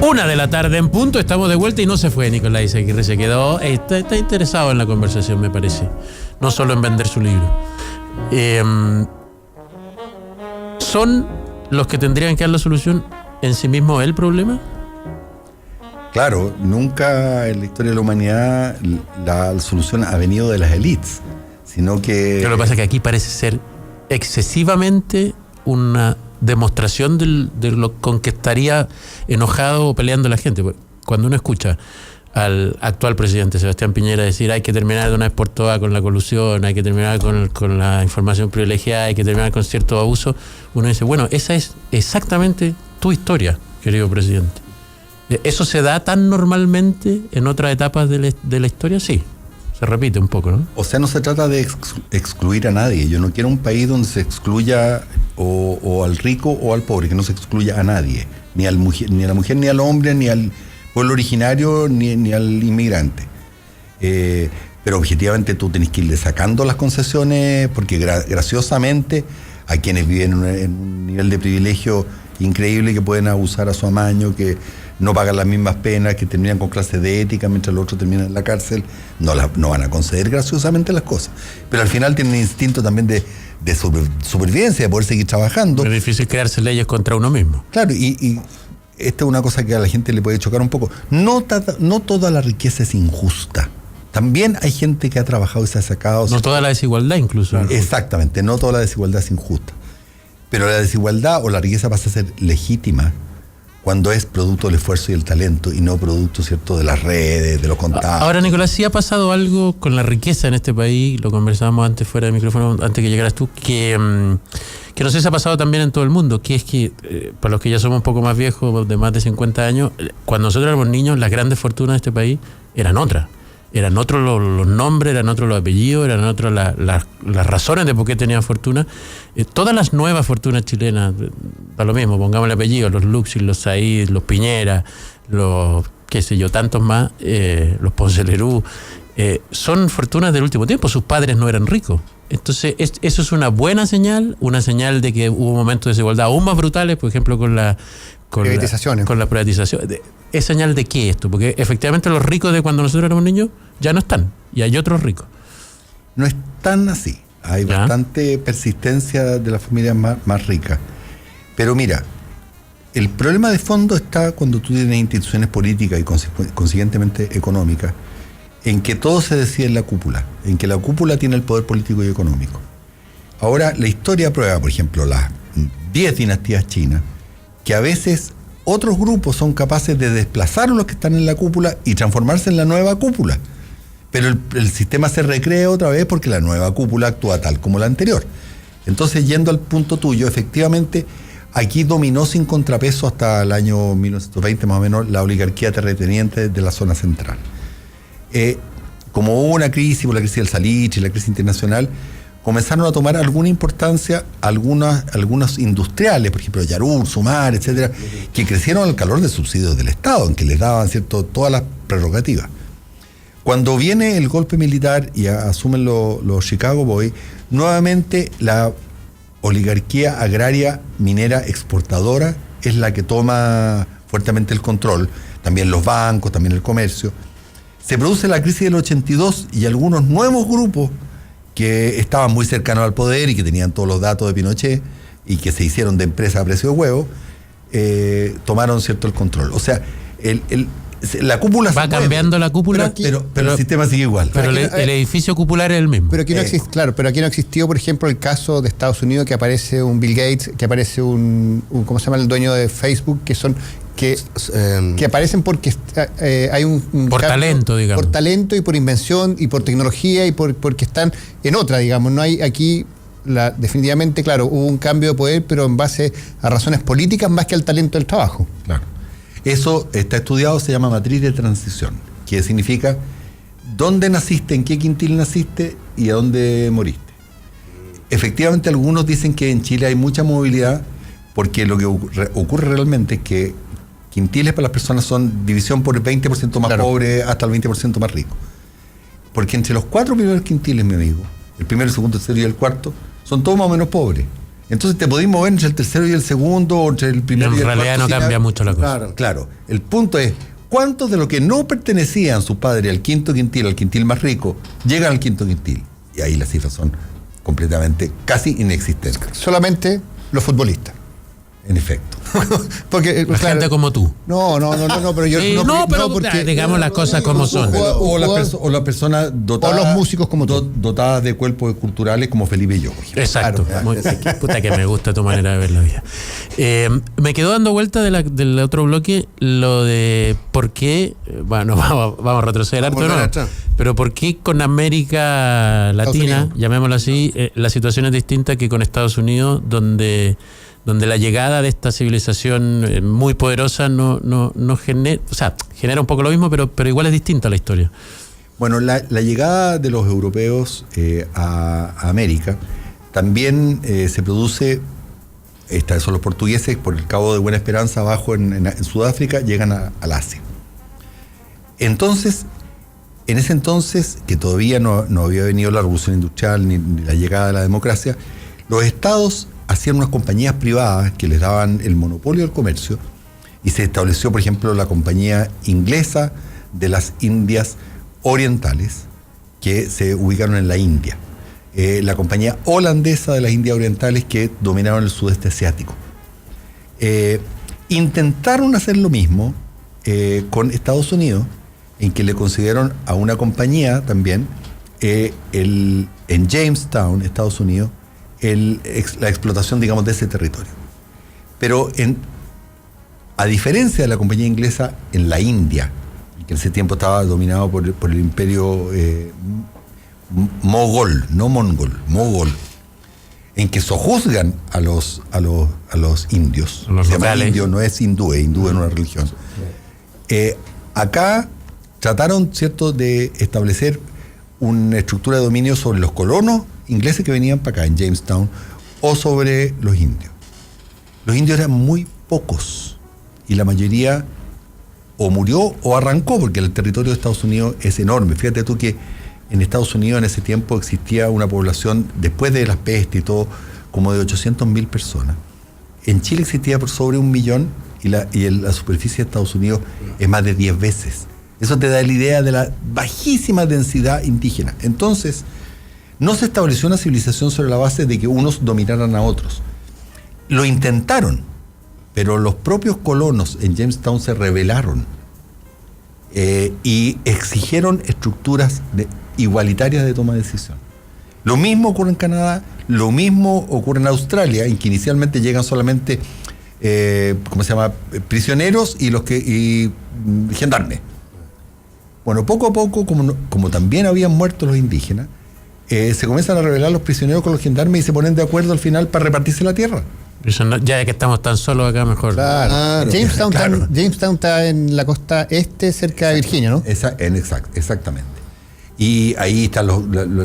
1:00 en punto, estamos de vuelta y no se fue Nicolás Aguirre, se quedó, está interesado en la conversación, me parece, no solo en vender su libro. ¿Son los que tendrían que dar la solución en sí mismo el problema? Claro, nunca en la historia de la humanidad la solución ha venido de las élites, sino que... Pero lo que pasa es que aquí parece ser excesivamente una demostración de lo con que estaría enojado o peleando la gente. Cuando uno escucha al actual presidente Sebastián Piñera decir hay que terminar de una vez por todas con la colusión, hay que terminar con la información privilegiada, hay que terminar con cierto abuso, uno dice, bueno, esa es exactamente tu historia, querido presidente. ¿Eso se da tan normalmente en otras etapas de la historia? Sí, se repite un poco, ¿no? O sea, no se trata de excluir a nadie. Yo no quiero un país donde se excluya o al rico o al pobre, que no se excluya a nadie, ni a la mujer, ni al hombre, ni al pueblo originario, ni al inmigrante. Pero objetivamente tú tenés que irle sacando las concesiones, porque graciosamente a quienes viven en un nivel de privilegio increíble, que pueden abusar a su amaño, que no pagan las mismas penas, que terminan con clases de ética mientras los otros terminan en la cárcel, no van a conceder graciosamente las cosas. Pero al final tienen un instinto también de supervivencia, de poder seguir trabajando. Es difícil crearse leyes contra uno mismo. Claro, y esta es una cosa que a la gente le puede chocar un poco. No toda la riqueza es injusta. También hay gente que ha trabajado y se ha sacado... No toda la desigualdad incluso. Exactamente, no toda la desigualdad es injusta. Pero la desigualdad o la riqueza pasa a ser legítima cuando es producto del esfuerzo y el talento y no producto, ¿cierto?, de las redes, de los contactos. Ahora, Nicolás, sí ha pasado algo con la riqueza en este país, lo conversábamos antes fuera del micrófono, antes que llegaras tú, que no sé si ha pasado también en todo el mundo, que es que, para los que ya somos un poco más viejos, de más de 50 años, cuando nosotros éramos niños, las grandes fortunas de este país eran otras. Eran otros los nombres, eran otros los apellidos, eran otras las razones de por qué tenían fortuna. Todas las nuevas fortunas chilenas, da lo mismo, pongamos el apellido, los Luxis, los Said, los Piñera, los, qué sé yo, tantos más, los Ponce Lerú, son fortunas del último tiempo, sus padres no eran ricos. Entonces, eso es una buena señal, una señal de que hubo momentos de desigualdad aún más brutales, por ejemplo, con la privatizaciones. Con la privatización. ¿Es señal de qué esto? Porque efectivamente los ricos de cuando nosotros éramos niños ya no están, y hay otros ricos. No es tan así. Hay bastante persistencia de las familias más ricas. Pero mira, el problema de fondo está cuando tú tienes instituciones políticas y consiguientemente económicas, en que todo se decide en la cúpula, en que la cúpula tiene el poder político y económico. Ahora, la historia prueba, por ejemplo, las 10 dinastías chinas, que a veces otros grupos son capaces de desplazar a los que están en la cúpula y transformarse en la nueva cúpula. Pero el sistema se recrea otra vez porque la nueva cúpula actúa tal como la anterior. Entonces, yendo al punto tuyo, efectivamente, aquí dominó sin contrapeso hasta el año 1920 más o menos la oligarquía terrateniente de la zona central. Como hubo una crisis, por la crisis del salitre y la crisis internacional, comenzaron a tomar alguna importancia algunos industriales, por ejemplo, Yarur, Sumar, etcétera, que crecieron al calor de subsidios del Estado, en que les daban, ¿cierto?, todas las prerrogativas. Cuando viene el golpe militar y asumen los Chicago Boys, nuevamente la oligarquía agraria, minera, exportadora es la que toma fuertemente el control, también los bancos, también el comercio. Se produce la crisis del 82 y algunos nuevos grupos que estaban muy cercanos al poder y que tenían todos los datos de Pinochet y que se hicieron de empresa a precio de huevo, tomaron, ¿cierto?, el control. O sea, la cúpula va cambiando la cúpula, pero el sistema sigue igual. Pero el edificio cupular es el mismo. Pero aquí no existe, claro, pero aquí no existió, por ejemplo, el caso de Estados Unidos, que aparece un Bill Gates, que aparece un ¿cómo se llama?, el dueño de Facebook, que aparecen porque hay un por cambio, talento, digamos. Por talento y por invención y por tecnología y porque están en otra, digamos. No hay aquí, definitivamente, claro, hubo un cambio de poder, pero en base a razones políticas más que al talento del trabajo. Claro. Eso está estudiado, se llama matriz de transición, que significa dónde naciste, en qué quintil naciste y a dónde moriste. Efectivamente, algunos dicen que en Chile hay mucha movilidad, porque lo que ocurre realmente es que quintiles para las personas son división por el 20% más pobre hasta el 20% más rico. Porque entre los 4 primeros quintiles, mi amigo, el primero, el segundo, el tercero y el cuarto, son todos más o menos pobres. Entonces te podés mover entre el tercero y el segundo, o entre el primero y el cuarto. En realidad no cambia mucho la cosa. Claro. El punto es, ¿cuántos de los que no pertenecían su padre al quinto quintil más rico, llegan al quinto quintil? Y ahí las cifras son completamente, casi inexistentes. Solamente los futbolistas. En efecto. Porque la gente como tú. No, pero yo porque digamos las cosas como son. O las personas dotadas. O los músicos como tú. Dotadas de cuerpos culturales como Felipe y yo. Exacto. Puta que me gusta tu manera de ver la vida. Me quedó dando vuelta del otro bloque lo de por qué, bueno, vamos a retroceder harto, ¿no? Pero por qué con América Latina, llamémoslo así, la situación es distinta que con Estados Unidos, donde la llegada de esta civilización muy poderosa no genera, o sea, genera un poco lo mismo, pero igual es distinta la historia. Bueno, la llegada de los europeos a América también se produce, son los portugueses por el Cabo de Buena Esperanza abajo en Sudáfrica, llegan al Asia. Entonces, en ese entonces, que todavía no había venido la revolución industrial ni la llegada de la democracia, los estados hacían unas compañías privadas que les daban el monopolio del comercio, y se estableció, por ejemplo, la compañía inglesa de las Indias Orientales, que se ubicaron en la India, la compañía holandesa de las Indias Orientales, que dominaron el sudeste asiático. Intentaron hacer lo mismo con Estados Unidos, en que le concedieron a una compañía también en Jamestown, Estados Unidos, la explotación, digamos, de ese territorio. Pero a diferencia de la compañía inglesa en la India, que en ese tiempo estaba dominado por el imperio mogol, no mongol, mogol, en que sojuzgan a los indios. Los se llama locales. indio, no es hindú es una religión. Acá trataron, ¿cierto?, de establecer una estructura de dominio sobre los colonos ingleses que venían para acá, en Jamestown, o sobre los indios. Los indios eran muy pocos, y la mayoría o murió o arrancó, porque el territorio de Estados Unidos es enorme. Fíjate tú que en Estados Unidos en ese tiempo existía una población, después de las pestes y todo, como de 800.000 personas. En Chile existía por sobre 1 millón, y la superficie de Estados Unidos es más de 10 veces. Eso te da la idea de la bajísima densidad indígena. Entonces, no se estableció una civilización sobre la base de que unos dominaran a otros. Lo intentaron, pero los propios colonos en Jamestown se rebelaron y exigieron estructuras igualitarias de toma de decisión. Lo mismo ocurre en Canadá, lo mismo ocurre en Australia, en que inicialmente llegan solamente prisioneros y gendarmes. Bueno, poco a poco, como también habían muerto los indígenas, se comienzan a rebelar los prisioneros con los gendarmes y se ponen de acuerdo al final para repartirse la tierra. Ya que estamos tan solos acá, mejor. Claro. Jamestown está en la costa este, cerca de Virginia, ¿no? Exactamente. Y ahí están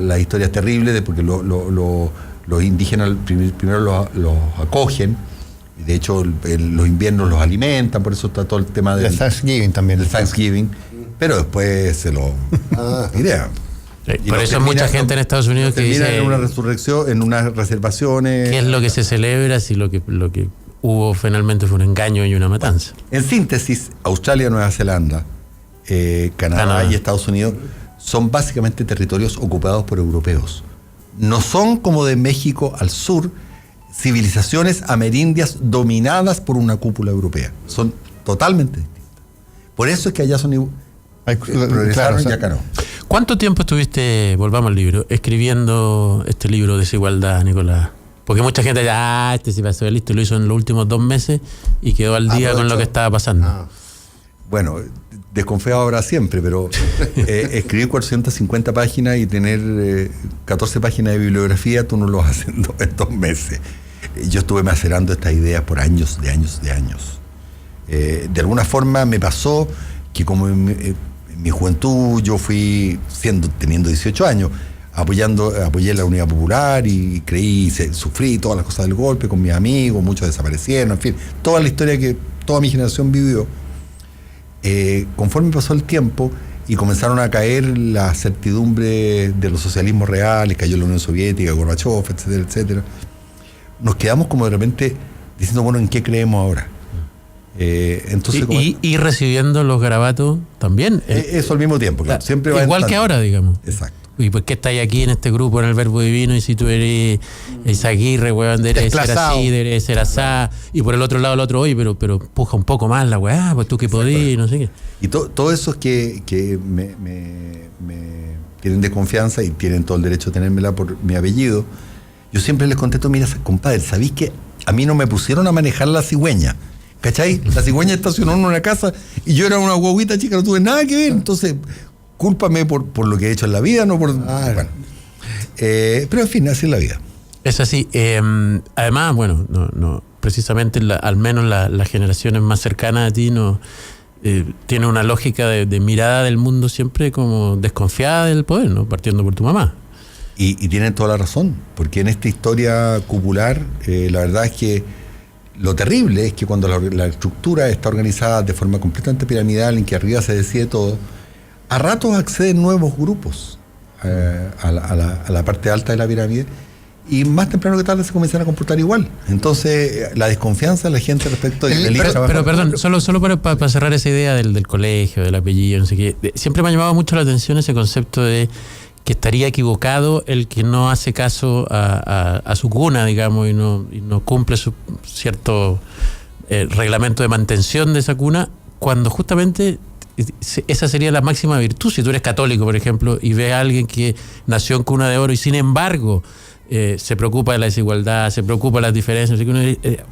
las historias terribles, porque los indígenas primero los acogen, y de hecho los inviernos los alimentan, por eso está todo el tema del Thanksgiving también. Del Thanksgiving, pero después se lo idean. Por eso hay mucha gente en Estados Unidos que dice en una resurrección, en unas reservaciones. ¿Qué es lo que se celebra si lo que hubo finalmente fue un engaño y una matanza? En síntesis, Australia, Nueva Zelanda, Canadá y Estados Unidos son básicamente territorios ocupados por europeos. No son, como de México al sur, civilizaciones amerindias dominadas por una cúpula europea. Son totalmente distintas. Por eso es que allá son progresaron y acá no. ¿Cuánto tiempo estuviste, volvamos al libro, escribiendo este libro Desigualdad, Nicolás? Porque mucha gente ya, este sí va a ser listo, lo hizo en los últimos 2 meses y quedó al día con lo que estaba pasando. Bueno, desconfiado habrá siempre, pero escribir 450 páginas y tener 14 páginas de bibliografía, tú no lo vas haciendo en 2 meses. Yo estuve macerando estas ideas por años. De alguna forma me pasó que como en mi juventud yo fui teniendo 18 años, apoyé la Unidad Popular y sufrí todas las cosas del golpe con mis amigos, muchos desaparecieron, en fin, toda la historia que toda mi generación vivió. Conforme pasó el tiempo y comenzaron a caer la certidumbre de los socialismos reales, cayó la Unión Soviética, Gorbachev, etcétera, nos quedamos como de repente diciendo, bueno, ¿en qué creemos ahora? Entonces, y recibiendo los garabatos también. Eso al mismo tiempo, claro. Siempre va igual que ahora, digamos. Exacto. ¿Y por qué estáis aquí en este grupo, en el Verbo Divino, y si tú eres Izaguirre, weón, debes ser así, debes ser asá, y por el otro lado el otro, oye, pero puja un poco más la weá, pues tú que podís, no sé qué. Y todos esos que me tienen desconfianza y tienen todo el derecho a tenérmela por mi apellido, yo siempre les contesto, mira, compadre, ¿sabéis que a mí no me pusieron a manejar la cigüeña? ¿Cachai? La cigüeña estacionó en una casa y yo era una guaguita chica, no tuve nada que ver, entonces cúlpame por lo que he hecho en la vida, no por... Bueno. Pero en fin, así es la vida. Es así. Además, bueno, no precisamente al menos las generaciones más cercanas a ti no tiene una lógica de mirada del mundo siempre como desconfiada del poder, ¿no? Partiendo por tu mamá. Y tienen toda la razón, porque en esta historia cupular, la verdad es que lo terrible es que cuando la estructura está organizada de forma completamente piramidal, en que arriba se decide todo, a ratos acceden nuevos grupos a la parte alta de la pirámide, y más temprano que tarde se comienzan a comportar igual. Entonces, la desconfianza de la gente respecto de... Pero perdón, solo para cerrar esa idea del colegio, del apellido, no sé qué, siempre me ha llamado mucho la atención ese concepto de que estaría equivocado el que no hace caso a su cuna, digamos, y no cumple su cierto reglamento de mantención de esa cuna, cuando justamente esa sería la máxima virtud. Si tú eres católico, por ejemplo, y ves a alguien que nació en cuna de oro y sin embargo se preocupa de la desigualdad, se preocupa de las diferencias,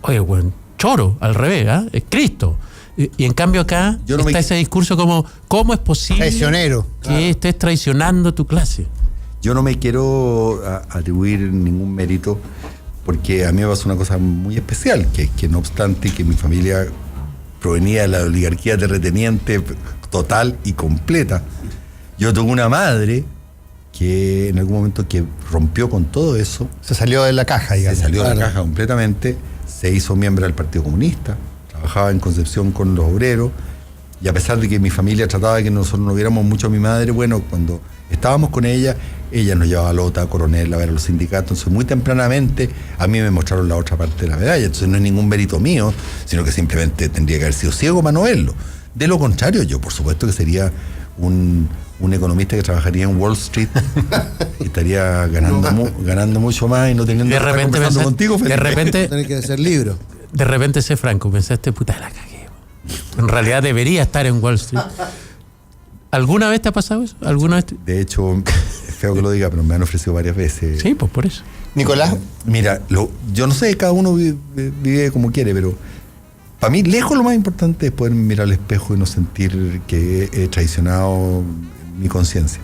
oye, bueno, choro, al revés, es Cristo. Y en cambio acá está ese discurso como, ¿cómo es posible traicionero que estés traicionando tu clase? Yo no me quiero atribuir ningún mérito, porque a mí me pasó una cosa muy especial, que no obstante que mi familia provenía de la oligarquía terrateniente total y completa, yo tuve una madre que en algún momento que rompió con todo eso. Se salió de la caja, digamos. Se salió de la caja completamente, se hizo miembro del Partido Comunista, trabajaba en Concepción con los obreros, y a pesar de que mi familia trataba de que nosotros no viéramos mucho a mi madre, bueno, cuando estábamos con ella nos llevaba a Lota, a Coronel, a ver a los sindicatos. Entonces muy tempranamente a mí me mostraron la otra parte de la medalla. Entonces no es ningún mérito mío, sino que simplemente tendría que haber sido ciego para no verlo. De lo contrario, yo por supuesto que sería un economista que trabajaría en Wall Street y estaría ganando mucho más y no teniendo que estar conversando contigo, Felipe. De repente tenés que hacer libro. De repente sé franco, pensaste, puta, la cagué. En realidad debería estar en Wall Street. ¿Alguna vez te ha pasado eso? ¿Alguna vez De hecho, es feo que lo diga, pero me han ofrecido varias veces. Sí, pues por eso. Nicolás. Mira, yo no sé, cada uno vive como quiere, pero para mí, lejos lo más importante es poder mirar al espejo y no sentir que he traicionado mi conciencia.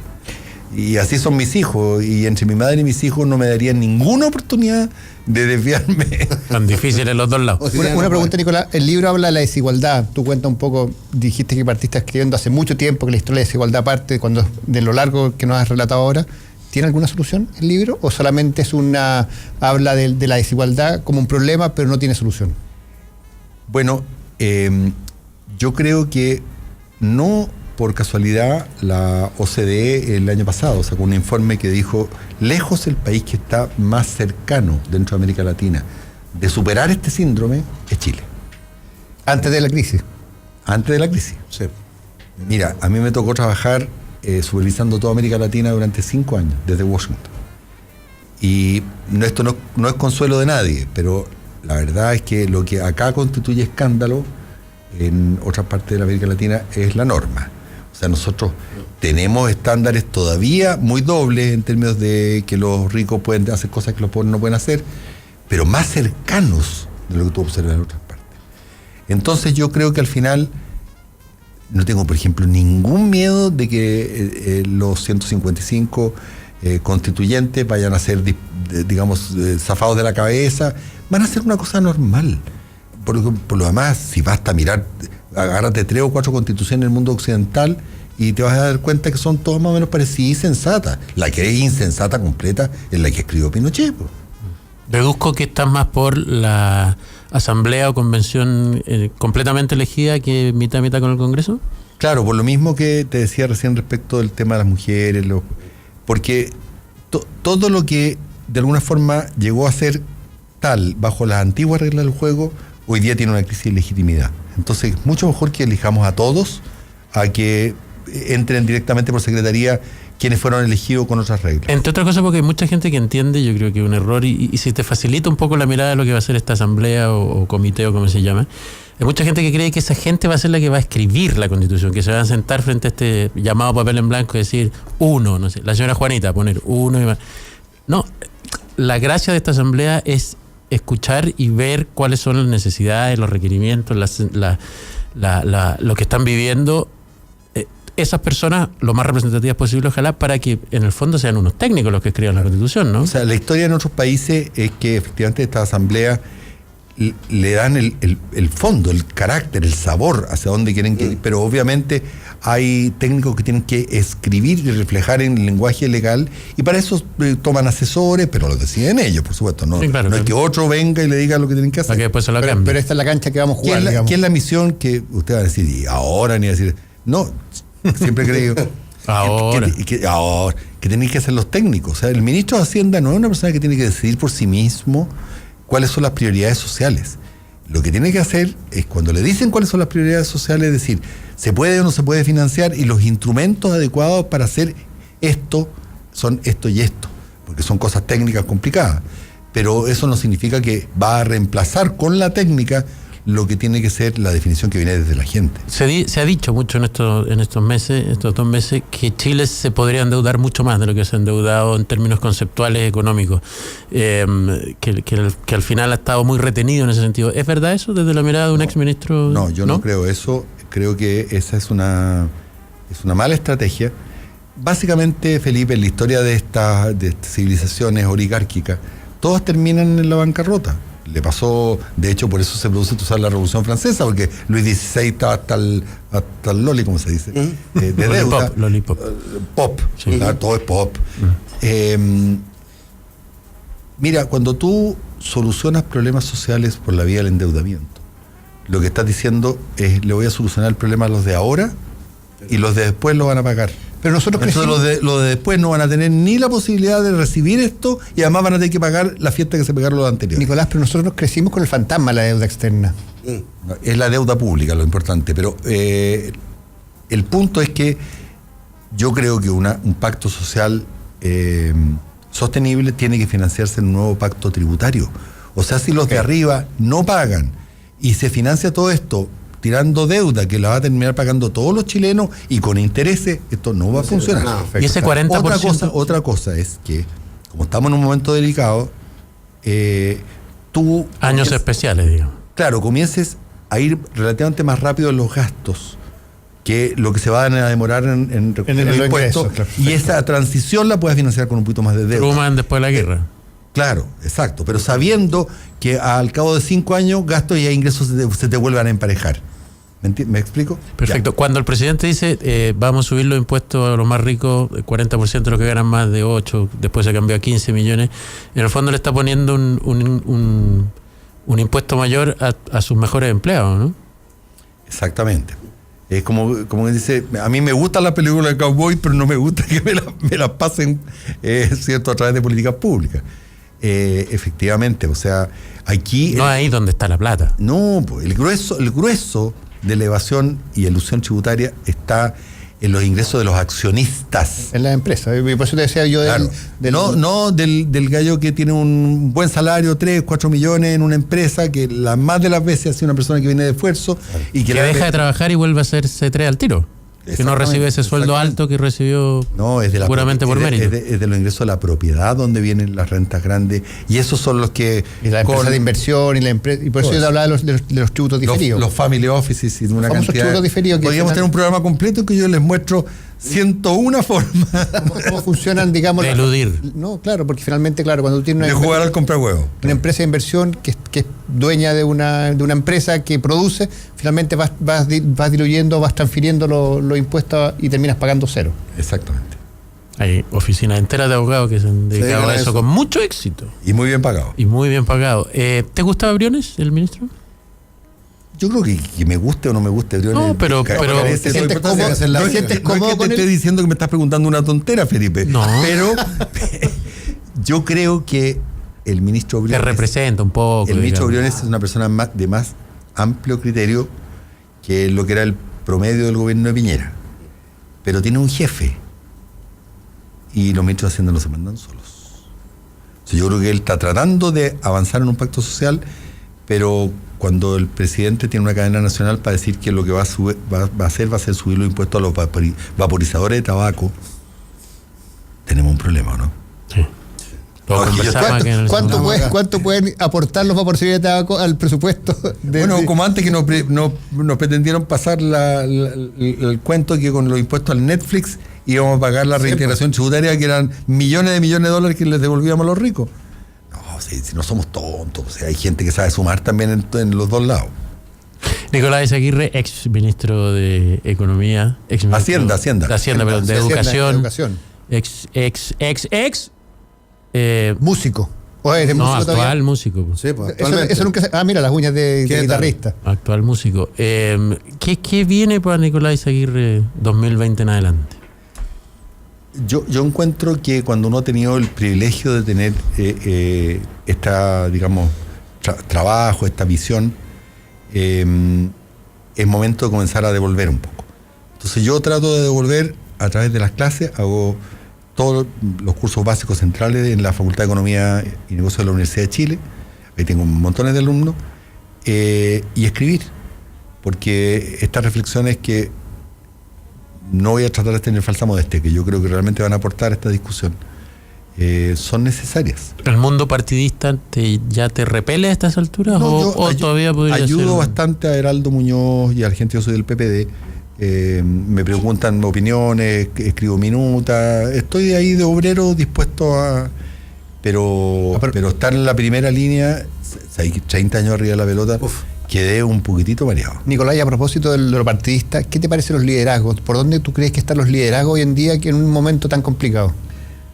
Y así son mis hijos, y entre mi madre y mis hijos no me darían ninguna oportunidad de desviarme. Tan difícil en los dos lados. Una pregunta, Nicolás. El libro habla de la desigualdad. Tú cuentas un poco, dijiste que partiste escribiendo hace mucho tiempo, que la historia de la desigualdad parte de lo largo que nos has relatado ahora. ¿Tiene alguna solución el libro? ¿O solamente es habla de la desigualdad como un problema, pero no tiene solución? Bueno, yo creo que no por casualidad la OCDE el año pasado sacó un informe que dijo, lejos el país que está más cercano dentro de América Latina de superar este síndrome es Chile. Antes de la crisis. Antes de la crisis. Sí. Mira, a mí me tocó trabajar supervisando toda América Latina durante 5 años, desde Washington. Y esto no es consuelo de nadie, pero la verdad es que lo que acá constituye escándalo en otras partes de la América Latina es la norma. O sea, nosotros tenemos estándares todavía muy dobles en términos de que los ricos pueden hacer cosas que los pobres no pueden hacer, pero más cercanos de lo que tú observas en otras partes. Entonces yo creo que al final no tengo, por ejemplo, ningún miedo de que los 155 constituyentes vayan a ser, digamos, zafados de la cabeza. Van a ser una cosa normal. Por lo demás, si basta mirar, agárrate 3 o 4 constituciones en el mundo occidental y te vas a dar cuenta que son todas más o menos parecidas y sensatas. La que es insensata completa es la que escribió Pinochet. Deduzco que estás más por la asamblea o convención completamente elegida que mitad a mitad con el Congreso. Claro, por lo mismo que te decía recién respecto del tema de las mujeres, porque todo lo que de alguna forma llegó a ser tal bajo las antiguas reglas del juego, hoy día tiene una crisis de legitimidad. Entonces, mucho mejor que elijamos a todos a que entren directamente por secretaría quienes fueron elegidos con otras reglas. Entre otras cosas porque hay mucha gente que entiende, yo creo que es un error, y si te facilita un poco la mirada de lo que va a ser esta asamblea o comité o como se llama, hay mucha gente que cree que esa gente va a ser la que va a escribir la Constitución, que se van a sentar frente a este llamado papel en blanco y decir uno, no sé, la señora Juanita, poner uno y más. No, la gracia de esta asamblea es escuchar y ver cuáles son las necesidades, los requerimientos, lo que están viviendo esas personas lo más representativas posible, ojalá, para que en el fondo sean unos técnicos los que escriban la Constitución, ¿no? O sea, la historia en otros países es que efectivamente esta asamblea le dan el fondo, el carácter, el sabor hacia dónde quieren que ir, pero obviamente hay técnicos que tienen que escribir y reflejar en el lenguaje legal, y para eso toman asesores, pero lo deciden ellos, por supuesto, no, sí, claro, no es que otro venga y le diga lo que tienen que hacer. Para que después se lo cambie. Pero esta es la cancha que vamos a jugar. ¿Qué es la misión que usted va a decir? Y ahora ni a decir, no, siempre creo ahora que tenéis que ser los técnicos. O sea, el ministro de Hacienda no es una persona que tiene que decidir por sí mismo cuáles son las prioridades sociales. Lo que tiene que hacer es, cuando le dicen cuáles son las prioridades sociales, decir, se puede o no se puede financiar, y los instrumentos adecuados para hacer esto son esto y esto, porque son cosas técnicas complicadas. Pero eso no significa que va a reemplazar con la técnica lo que tiene que ser la definición que viene desde la gente. Se ha dicho mucho en estos meses, estos 2 meses, que Chile se podría endeudar mucho más de lo que se ha endeudado en términos conceptuales económicos, que al final ha estado muy retenido en ese sentido. ¿Es verdad eso desde la mirada de un exministro? No, yo no creo eso. Creo que esa es una mala estrategia. Básicamente, Felipe, en la historia de estas civilizaciones oligárquicas, todas terminan en la bancarrota. Le pasó, de hecho, por eso se produce, tú sabes, la Revolución Francesa, porque Luis XVI estaba hasta el loli, como se dice, de deuda. Lollipop. Pop, sí. Claro, todo es pop. Mira, cuando tú solucionas problemas sociales por la vía del endeudamiento, lo que estás diciendo es, le voy a solucionar el problema a los de ahora y los de después lo van a pagar. Pero nosotros crecimos. Los de después no van a tener ni la posibilidad de recibir esto, y además van a tener que pagar la fiesta que se pegaron los anteriores. Nicolás, pero nosotros crecimos con el fantasma de la deuda externa. Es la deuda pública lo importante, pero el punto es que yo creo que un pacto social sostenible tiene que financiarse en un nuevo pacto tributario. O sea, si los de arriba no pagan y se financia todo esto tirando deuda que la va a terminar pagando todos los chilenos y con intereses, esto no va a funcionar. No, y ese 40%. Otra cosa es que, como estamos en un momento delicado, tú... Años especiales, digamos. Claro, comiences a ir relativamente más rápido en los gastos que lo que se van a demorar en el impuesto, claro. Y esa transición la puedes financiar con un poquito más de deuda. Truman después de la guerra. Claro, exacto, pero sabiendo que al cabo de 5 años gastos y ingresos se te vuelvan a emparejar. ¿Me explico? Perfecto. Ya. Cuando el presidente dice vamos a subir los impuestos a los más ricos, 40% de los que ganan más de 8, después se cambió a 15 millones, en el fondo le está poniendo un impuesto mayor a sus mejores empleados, ¿no? Exactamente. Es como dice, a mí me gusta la película de Cowboy, pero no me gusta que me la pasen, ¿cierto?, a través de políticas públicas. Efectivamente, o sea, aquí... No es ahí donde está la plata. No, pues el grueso de la evasión y elusión tributaria está en los ingresos de los accionistas. En las empresas. Y por eso te decía yo claro. del gallo que tiene un buen salario, 3, 4 millones en una empresa, que la más de las veces ha sido una persona que viene de esfuerzo. Claro. Y que deja de trabajar y vuelve a ser C3 al tiro. Que no recibe ese sueldo alto que recibió puramente por mérito. Es de los ingresos de la propiedad donde vienen las rentas grandes, y esos son los que... Y la empresa de inversión y por eso yo te hablaba de los tributos diferidos. Los family offices y una cantidad... tributos diferidos. Podríamos tener un programa completo en que yo les muestro 101 formas. ¿Cómo funcionan, digamos? De eludir. No, claro, porque finalmente, claro, cuando tú tienes de jugar al comprar huevo. Una empresa de inversión que es dueña de una empresa que produce, finalmente vas diluyendo, vas transfiriendo los impuestos y terminas pagando cero. Exactamente. Hay oficinas enteras de abogados que se han dedicado a eso con mucho éxito. Y muy bien pagado. ¿Te gustaba Briones, el ministro? Yo creo que me guste o no me guste Briones. No, pero ¿te sientes cómodo con él? Te estoy diciendo que me estás preguntando una tontera, Felipe. No. Pero yo creo que el ministro Que Briones... representa un poco. El ministro digamos. Briones es una persona de más amplio criterio que lo que era el promedio del gobierno de Piñera. Pero tiene un jefe. Y los ministros de Hacienda no se mandan solos. O sea, yo creo que él está tratando de avanzar en un pacto social, pero cuando el presidente tiene una cadena nacional para decir que lo que va a hacer subir los impuestos a los vaporizadores de tabaco, tenemos un problema, ¿no? Sí. Lo conversamos aquí en el segundo. ¿Cuánto pueden aportar los vaporizadores de tabaco al presupuesto? Como antes que nos pretendieron pasar el cuento que con los impuestos al Netflix íbamos a pagar la reintegración tributaria, que eran millones de dólares que les devolvíamos a los ricos. No, si no somos tontos, o sea, hay gente que sabe sumar también en los dos lados. Nicolás Aguirre, ex ministro de Economía, ex Hacienda. De Hacienda, perdón, de Educación. Ex músico. ¿Eres no, músico actual todavía? músico. Sí, pues, Eso nunca mira, las uñas de guitarrista. Actual músico. ¿Qué viene para Nicolás Aguirre 2020 en adelante? Yo encuentro que cuando uno ha tenido el privilegio de tener esta, digamos, trabajo, esta visión, es momento de comenzar a devolver un poco. Entonces yo trato de devolver a través de las clases, hago todos los cursos básicos centrales en la Facultad de Economía y Negocios de la Universidad de Chile, ahí tengo montones de alumnos, y escribir, porque estas reflexiones que no voy a tratar de tener falsa modestia, que yo creo que realmente van a aportar a esta discusión, son necesarias. ¿El mundo partidista ya te repele a estas alturas? No, ¿O todavía podría ser? Ayudo bastante a Heraldo Muñoz y a la gente, yo soy del PPD, me preguntan opiniones, escribo minutas, estoy ahí de obrero dispuesto a... Pero estar en la primera línea, 30 años arriba de la pelota, quedé un poquitito mareado. Nicolás, a propósito de lo partidista, ¿qué te parecen los liderazgos? ¿Por dónde tú crees que están los liderazgos hoy en día que en un momento tan complicado?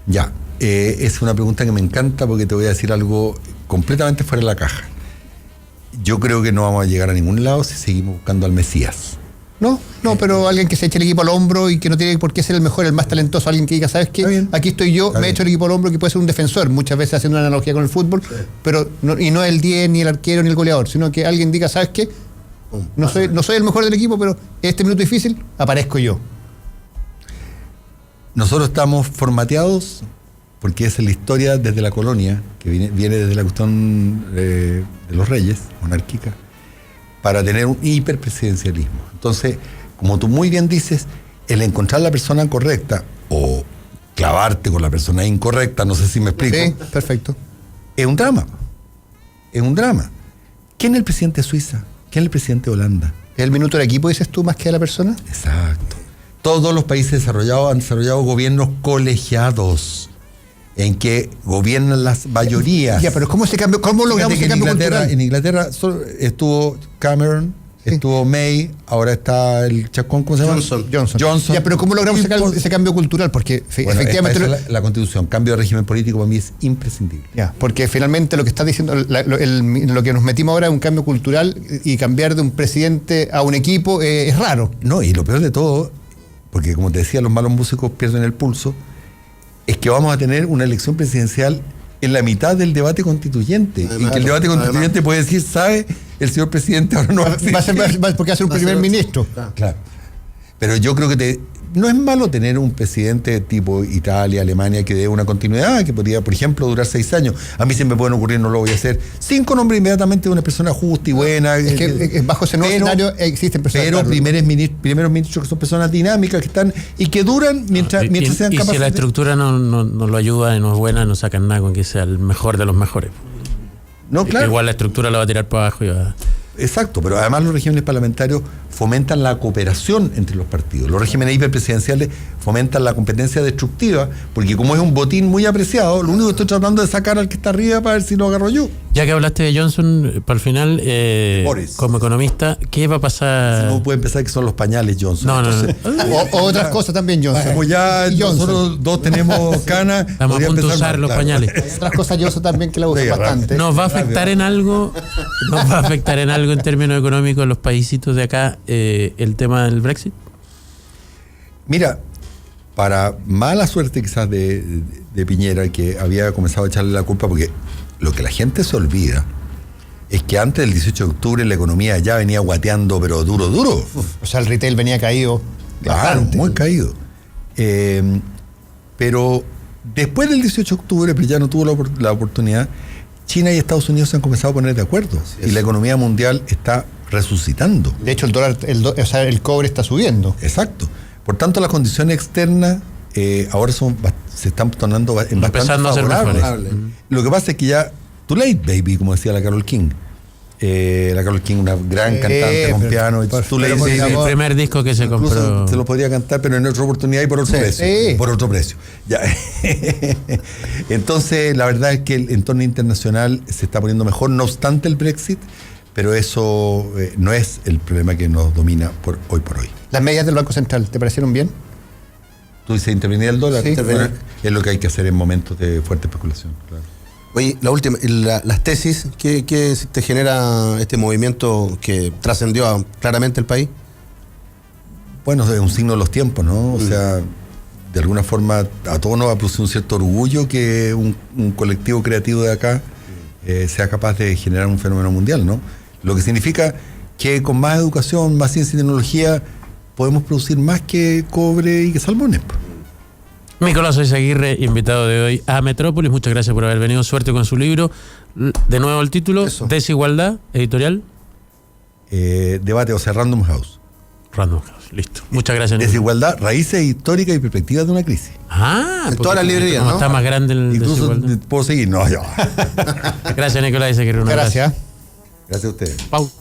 Ya, es una pregunta que me encanta porque te voy a decir algo completamente fuera de la caja. Yo creo que no vamos a llegar a ningún lado si seguimos buscando al Mesías. No, pero alguien que se eche el equipo al hombro y que no tiene por qué ser el mejor, el más talentoso, alguien que diga, ¿sabes qué? Aquí estoy yo, me he hecho el equipo al hombro, que puede ser un defensor, muchas veces haciendo una analogía con el fútbol, pero no el 10, ni el arquero, ni el goleador, sino que alguien diga, ¿sabes qué? No soy el mejor del equipo, pero este minuto difícil, aparezco yo. Nosotros estamos formateados, porque esa es la historia desde la colonia, que viene desde la cuestión de los reyes, monárquica, para tener un hiperpresidencialismo. Entonces, como tú muy bien dices, el encontrar la persona correcta o clavarte con la persona incorrecta, no sé si me explico. Sí, perfecto. Es un drama. Es un drama. ¿Quién es el presidente de Suiza? ¿Quién es el presidente de Holanda? ¿Es el minuto del equipo, dices tú, más que de la persona? Exacto. Todos los países desarrollados han desarrollado gobiernos colegiados, en que gobiernan las mayorías. Ya, pero ¿cómo logramos ese cambio cultural? En Inglaterra estuvo Cameron, estuvo May, ahora está el chacón, ¿cómo se llama? Johnson. Ya, pero ¿cómo logramos ese cambio cultural? Porque efectivamente... la Constitución, cambio de régimen político para mí es imprescindible. Ya, porque finalmente lo que está diciendo, lo que nos metimos ahora es un cambio cultural, y cambiar de un presidente a un equipo es raro. No, y lo peor de todo, porque como te decía, los malos músicos pierden el pulso, es que vamos a tener una elección presidencial en la mitad del debate constituyente. Y que el debate constituyente puede decir, ¿sabe? El señor presidente ahora no va a ser porque va a ser un primer ministro. Claro. Pero yo creo que no es malo tener un presidente tipo Italia, Alemania, que dé una continuidad, que podría, por ejemplo, durar 6 años. A mí se me pueden ocurrir, no lo voy a hacer. 5 nombres inmediatamente de una persona justa y buena. Es que bajo ese nuevo escenario existen personas. Pero primeros ministros que son personas dinámicas, que están y que duran mientras sean capaces. Y si la estructura no lo ayuda y no es buena, no sacan nada con que sea el mejor de los mejores. No, claro. Igual la estructura la va a tirar para abajo y va... Exacto, pero además los regímenes parlamentarios fomentan la cooperación entre los partidos. Los regímenes hiperpresidenciales fomentan la competencia destructiva, porque como es un botín muy apreciado, lo único que estoy tratando es sacar al que está arriba para ver si lo agarro yo. Ya que hablaste de Johnson, para el final, como economista, ¿qué va a pasar? No puede empezar que son los pañales, Johnson. No. O otras cosas también, Johnson. Como ya nosotros dos tenemos canas, estamos a punto de usar los pañales. Otras cosas, Johnson, también que la usan bastante. ¿Nos va a afectar en algo? ¿Nos va a afectar en algo en términos económicos los paísitos de acá el tema del Brexit? Mira, para mala suerte quizás de Piñera, que había comenzado a echarle la culpa, porque lo que la gente se olvida es que antes del 18 de octubre la economía ya venía guateando, pero duro. O sea, el retail venía caído. Claro, bastante. muy caído. Pero después del 18 de octubre, pero ya no tuvo la oportunidad, China y Estados Unidos se han comenzado a poner de acuerdo. Y la economía mundial está resucitando. De hecho, o sea, el cobre está subiendo. Exacto. Por tanto, las condiciones externas ahora se están tornando bastante favorables. Lo que pasa es que ya, too late, baby, como decía la Carole King. La Carole King, una gran cantante con piano. El primer disco que se compró. Se lo podía cantar, pero en otra oportunidad y por otro precio. Por otro precio. Ya. Entonces, la verdad es que el entorno internacional se está poniendo mejor, no obstante el Brexit, pero eso no es el problema que nos domina hoy por hoy. ¿Las medidas del Banco Central te parecieron bien? Tú dices intervenir el dólar. Sí. Bueno, es lo que hay que hacer en momentos de fuerte especulación. Claro. Oye, la última, las tesis, ¿qué te genera este movimiento que trascendió claramente el país? Bueno, es un signo de los tiempos, ¿no? O sea, de alguna forma a todos nos va a producir un cierto orgullo que un colectivo creativo de acá sea capaz de generar un fenómeno mundial, ¿no? Lo que significa que con más educación, más ciencia y tecnología, podemos producir más que cobre y que salmones. Nicolás Izaguirre, invitado de hoy a Metrópolis. Muchas gracias por haber venido. Suerte con su libro. De nuevo el título, Eso. Desigualdad, editorial. Debate, o sea, Random House. Random House, listo. Muchas gracias, Nicolás. Desigualdad, raíces históricas y perspectivas de una crisis. En todas las librerías, ¿no? Está más grande el Incluso Desigualdad. puedo seguir, no, yo. Gracias, Nicolás Izaguirre. Un abrazo. Gracias. Gracias a ustedes. Pau.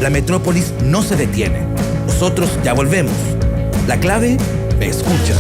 La metrópolis no se detiene. Nosotros ya volvemos. La clave me escucha.